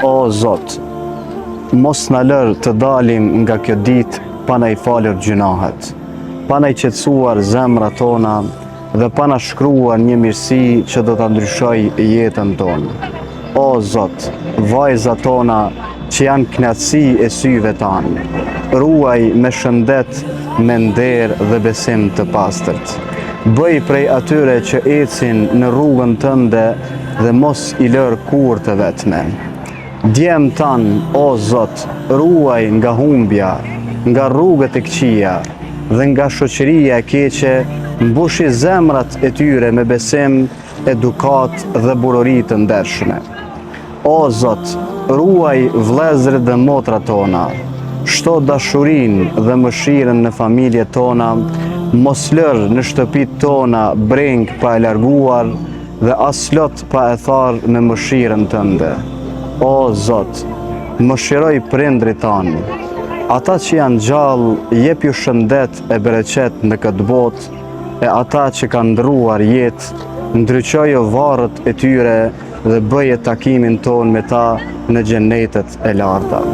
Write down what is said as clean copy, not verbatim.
O Zot, mos na lër të dalim nga kjo ditë pa na i falur gjunahet, pa na i qetësuar zemrat tona dhe pa na shkruar një mirësi që do ta ndryshojë jetën tonë. O Zot, vajzat tona që janë kënaqësi e syve tanë, ruaj me shëndet, me nder dhe besim të pastërt. Bëj prej atyre që ecin në rrugën tënde dhe mos i lër kurrë të vetme. Djem tanë, o Zot, ruaj nga humbja, nga rrugët e këqija dhe nga shoqëria e keqe, mbushi zemrat e tyre me besim, edukat dhe burori të ndershme. O Zot, ruaj vëllezërit dhe motrat tona, shto dashurinë dhe mëshirën në familjet tona, mos lër në shtëpitë tona breng pa e larguar dhe as lot pa e tharë me mëshirën tënde. O Zot, mëshiroj prindrit tanë, ata që janë gjallë, jep ju shëndet e bereqet në këtë botë, e ata që kanë ndruar jetë, ndryqojo varët e tyre dhe bëje takimin tonë me ta në xhenetet e larta.